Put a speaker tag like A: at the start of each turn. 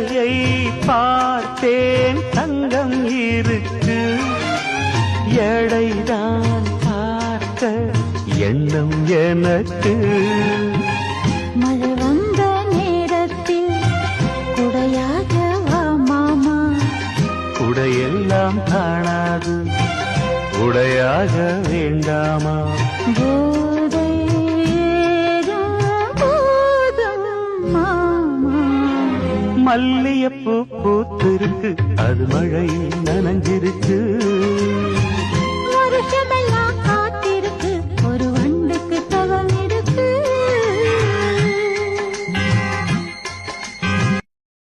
A: எடையை பார்த்தேன் தங்கம் இருக்கு, எடைதான் பார்க்க எண்ணம் எனக்கு.
B: மழை வந்த நேரத்தில் குடையாக வா மாமா,
A: குடையெல்லாம் காணாது உடையாக வேண்டாமா.
B: போதை போதும் மாமா.
A: மல்லியப்பூ பூத்திருக்கு, அது மழையில் நனைஞ்சிருக்கு.